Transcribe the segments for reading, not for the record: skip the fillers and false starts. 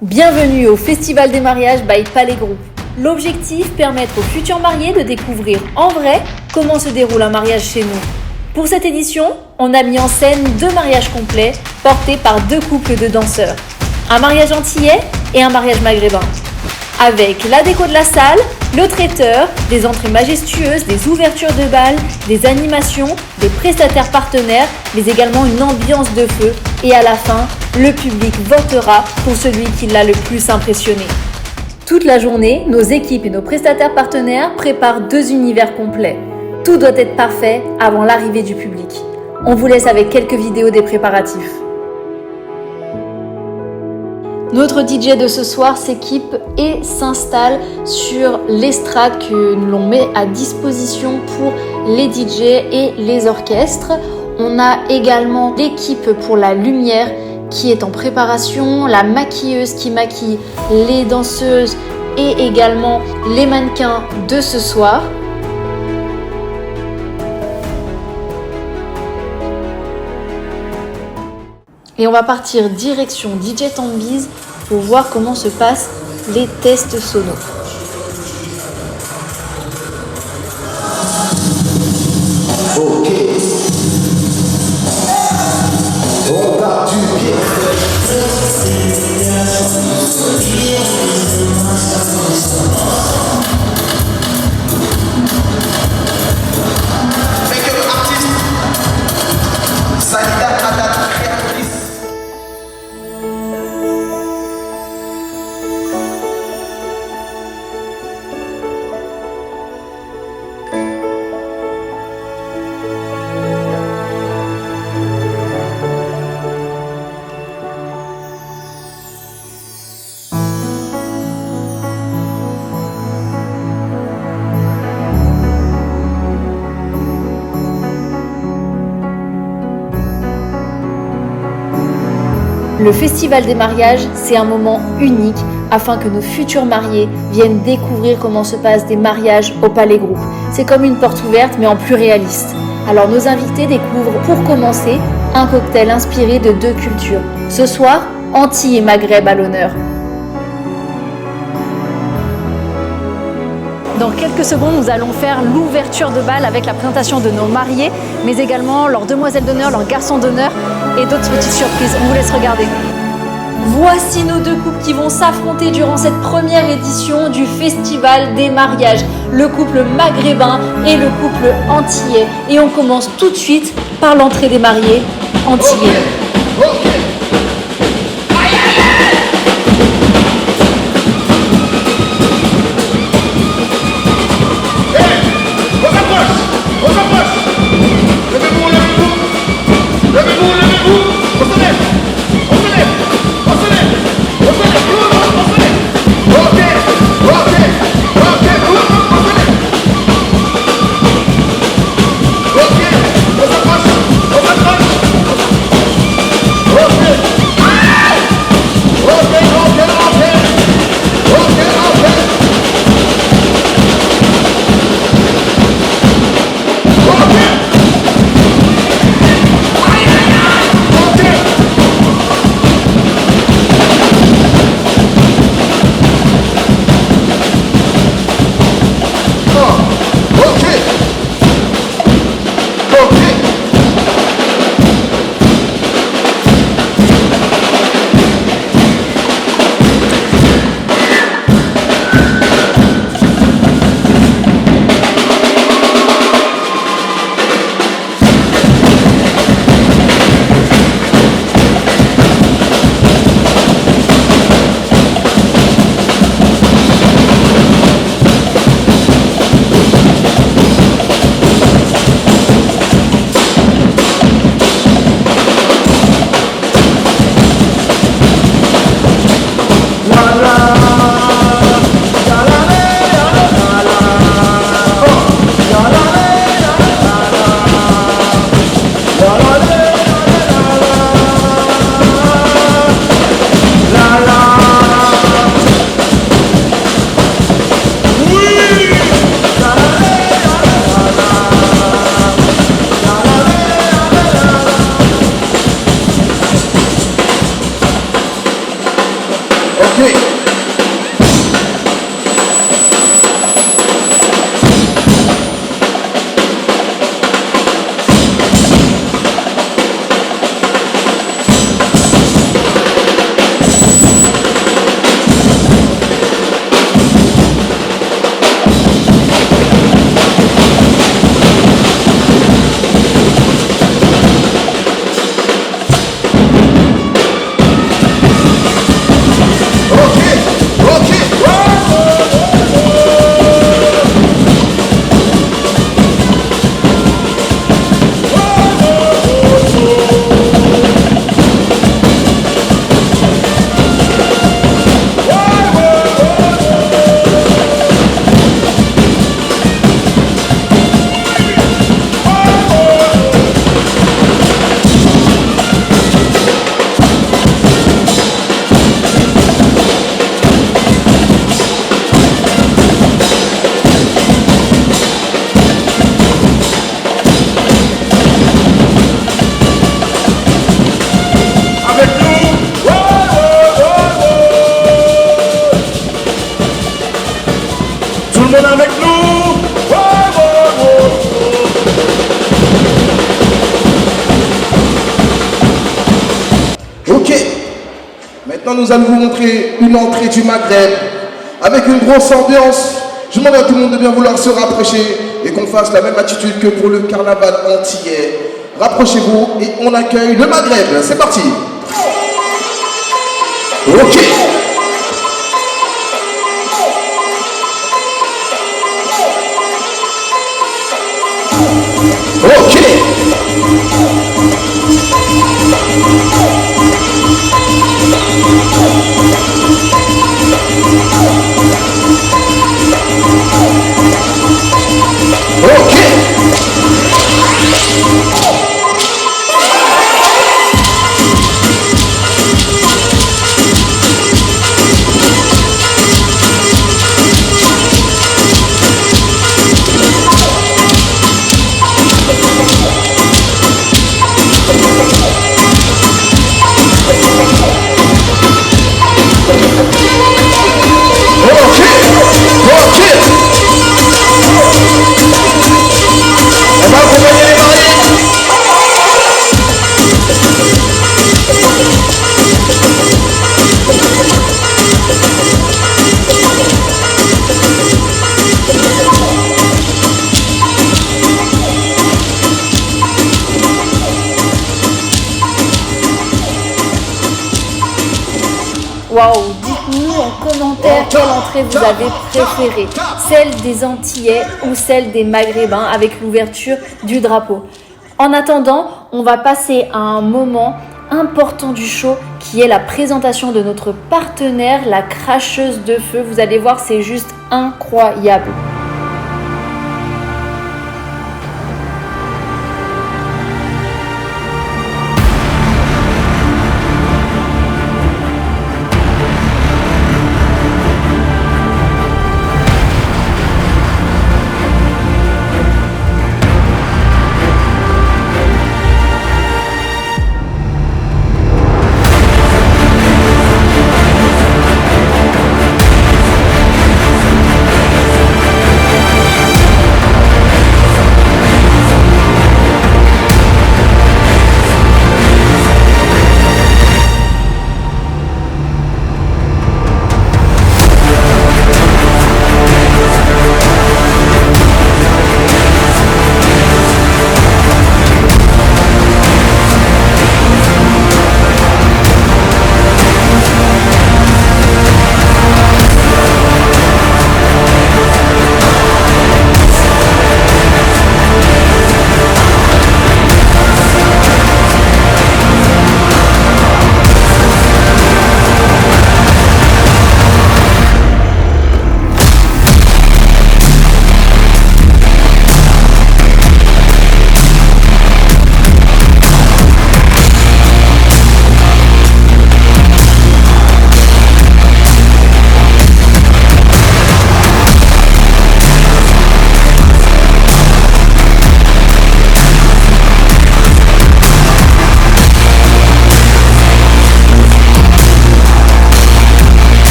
Bienvenue au Festival des mariages by Palais Group. L'objectif, permettre aux futurs mariés de découvrir en vrai comment se déroule un mariage chez nous. Pour cette édition, on a mis en scène 2 mariages complets portés par 2 couples de danseurs. Un mariage antillais et un mariage maghrébin. Avec la déco de la salle, le traiteur, des entrées majestueuses, des ouvertures de bal, des animations, des prestataires partenaires, mais également une ambiance de feu. Et à la fin, le public votera pour celui qui l'a le plus impressionné. Toute la journée, nos équipes et nos prestataires partenaires préparent 2 univers complets. Tout doit être parfait avant l'arrivée du public. On vous laisse avec quelques vidéos des préparatifs. Notre DJ de ce soir s'équipe et s'installe sur l'estrade que l'on met à disposition pour les DJ et les orchestres. On a également l'équipe pour la lumière qui est en préparation, la maquilleuse qui maquille les danseuses et également les mannequins de ce soir. Et on va partir direction DJ Tambiz pour voir comment se passent les tests sonos. Ok. On part du pied. Make artiste. Sanita Adat créatrice. Le Festival des mariages, c'est un moment unique afin que nos futurs mariés viennent découvrir comment se passent des mariages au Palais Group. C'est comme une porte ouverte mais en plus réaliste. Alors nos invités découvrent pour commencer un cocktail inspiré de 2 cultures. Ce soir, Antilles et Maghreb à l'honneur. Dans quelques secondes, nous allons faire l'ouverture de bal avec la présentation de nos mariés, mais également leurs demoiselles d'honneur, leurs garçons d'honneur et d'autres petites surprises. On vous laisse regarder. Voici nos 2 couples qui vont s'affronter durant cette première édition du Festival des mariages. Le couple maghrébin et le couple antillais. Et on commence tout de suite par l'entrée des mariés antillais. Ok. Ok. Avec nous. Ok. Maintenant, nous allons vous montrer une entrée du Maghreb avec une grosse ambiance. Je demande à tout le monde de bien vouloir se rapprocher et qu'on fasse la même attitude que pour le carnaval antillais. Rapprochez-vous et on accueille le Maghreb. C'est parti. Ok. Ok. Waouh, dites-nous en commentaire quelle entrée vous avez préférée, celle des Antillais ou celle des Maghrébins avec l'ouverture du drapeau. En attendant, on va passer à un moment important du show qui est la présentation de notre partenaire, la cracheuse de feu. Vous allez voir, c'est juste incroyable.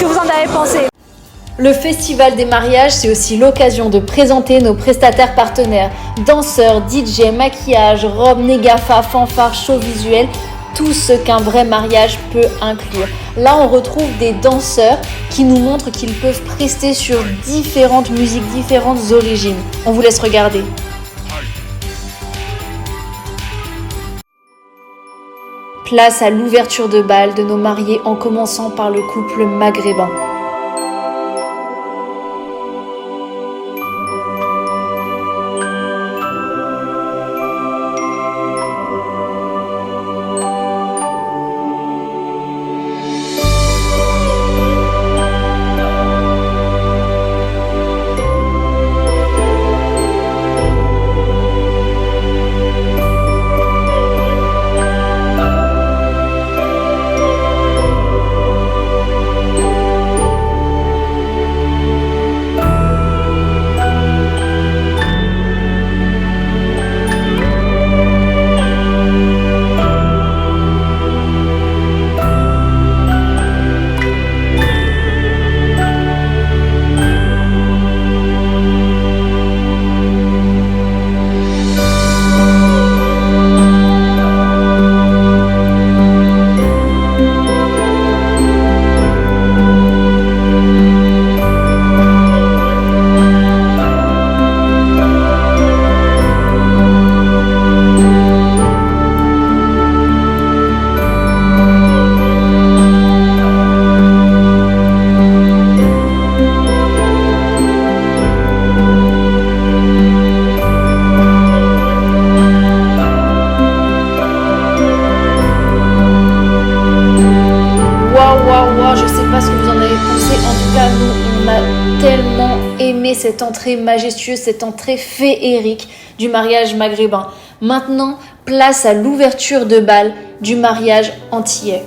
ce que vous en avez pensé. Le Festival des mariages, c'est aussi l'occasion de présenter nos prestataires partenaires, danseurs, DJ, maquillage, robes, négafa, fanfare, show visuel, tout ce qu'un vrai mariage peut inclure. Là, on retrouve des danseurs qui nous montrent qu'ils peuvent prester sur différentes musiques, différentes origines. On vous laisse regarder. Place à l'ouverture de bal de nos mariés en commençant par le couple maghrébin. Je sais pas ce que vous en avez pensé. En tout cas, nous, on a tellement aimé cette entrée majestueuse, cette entrée féerique du mariage maghrébin. Maintenant, place à l'ouverture de bal du mariage antillais.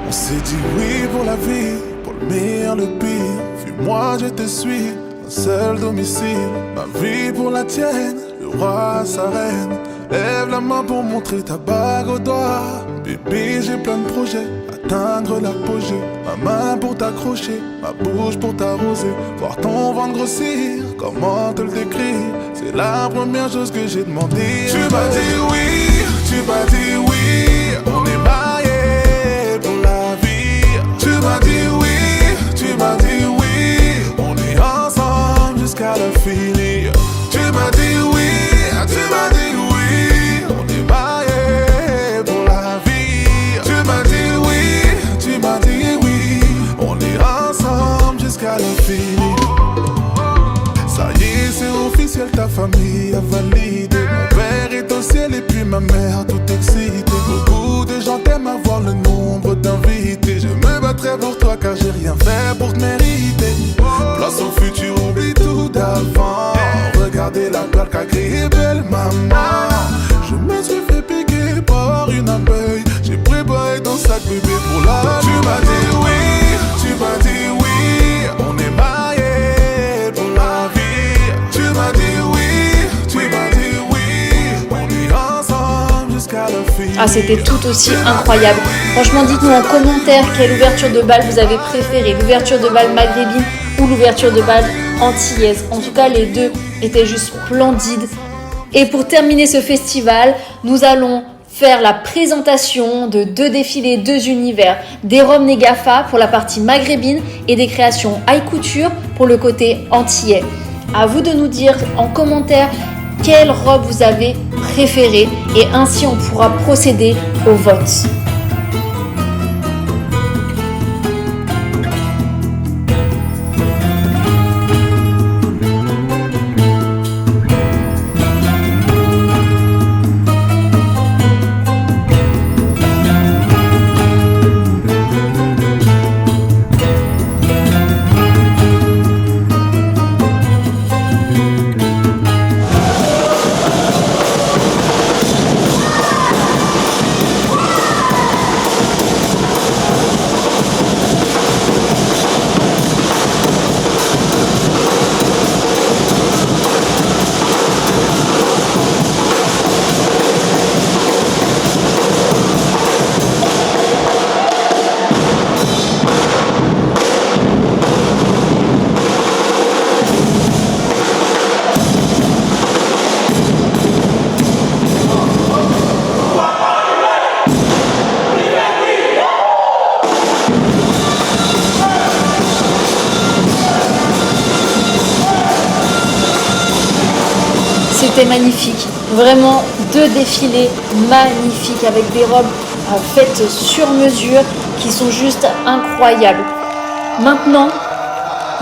On s'est dit oui pour la vie, pour le meilleur, le pire. Fuis-moi, je te suis, un seul domicile. Ma vie pour la tienne, le roi, sa reine. Lève la main pour montrer ta bague au doigt. Bébé, j'ai plein de projets, atteindre l'apogée. Ma main pour t'accrocher, ma bouche pour t'arroser. Voir ton ventre grossir, comment te le décrire? C'est la première chose que j'ai demandé. Tu m'as dit oui, tu m'as dit oui. On est mariés pour la vie. Tu m'as dit oui, tu m'as dit oui. On est ensemble jusqu'à l'infini. Tu m'as dit oui, tu m'as dit oui. On est mariés pour la vie. Tu m'as dit oui, tu m'as dit oui. On est ensemble jusqu'à l'infini. Ça y est, c'est officiel, ta famille a validé. Mon père est au ciel et puis ma mère tout excitée. Beaucoup de gens t'aiment avoir le nombre d'invités. Je me battrai pour toi car j'ai rien fait pour te mériter. Place au futur, oublie tout d'avant. Regardez la plaque qu'a créée belle maman. Je me suis fait piquer par une abeille. J'ai préparé ton sac bébé pour la. Tu m'as dit oui, tu m'as dit oui. On est mariés pour la vie. Tu m'as dit oui, tu m'as dit oui. On est ensemble jusqu'à l'infini. Ah, c'était tout aussi incroyable. Franchement, dites-nous en commentaire quelle ouverture de bal vous avez préférée, l'ouverture de bal maghrébine ou l'ouverture de bal antillaise. En tout cas, les deux étaient juste splendides. Et pour terminer ce festival, nous allons faire la présentation de 2 défilés, 2 univers, des robes Négafa pour la partie maghrébine et des créations high couture pour le côté antillais. À vous de nous dire en commentaire quelle robe vous avez préférée et ainsi on pourra procéder au vote. C'était magnifique, vraiment 2 défilés magnifiques avec des robes faites sur mesure qui sont juste incroyables. Maintenant,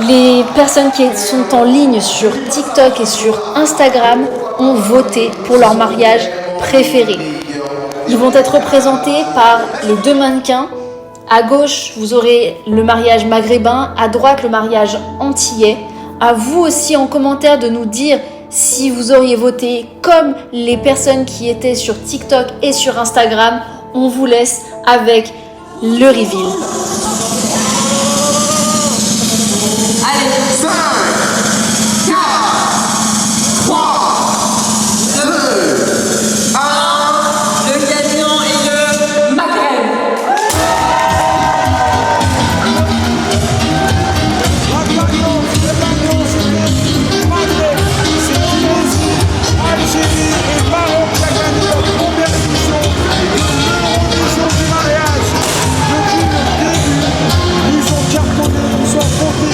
les personnes qui sont en ligne sur TikTok et sur Instagram ont voté pour leur mariage préféré. Ils vont être représentés par les 2 mannequins. À gauche, vous aurez le mariage maghrébin, à droite, le mariage antillais. À vous aussi en commentaire de nous dire si vous auriez voté comme les personnes qui étaient sur TikTok et sur Instagram. On vous laisse avec le reveal. Allez, 5, 4, 3, 2, 1. Le gagnant est le Maghreb. Algérie et Maroc qui a gagné leur première édition de l'édition du mariage. Depuis le début, ils ont cartonné, ils ont compté.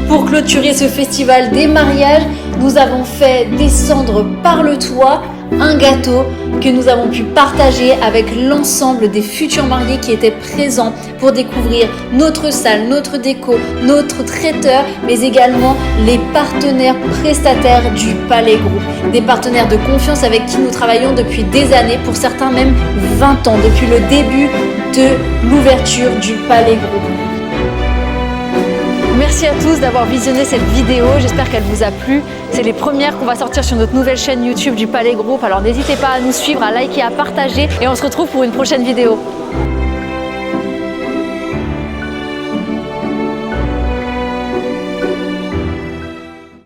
Pour clôturer ce festival des mariages, nous avons fait descendre par le toit un gâteau que nous avons pu partager avec l'ensemble des futurs mariés qui étaient présents pour découvrir notre salle, notre déco, notre traiteur, mais également les partenaires prestataires du Palais Group. Des partenaires de confiance avec qui nous travaillons depuis des années, pour certains même 20 ans, depuis le début de l'ouverture du Palais Group. Merci à tous d'avoir visionné cette vidéo, j'espère qu'elle vous a plu. C'est les premières qu'on va sortir sur notre nouvelle chaîne YouTube du Palais Group, alors n'hésitez pas à nous suivre, à liker, à partager et on se retrouve pour une prochaine vidéo.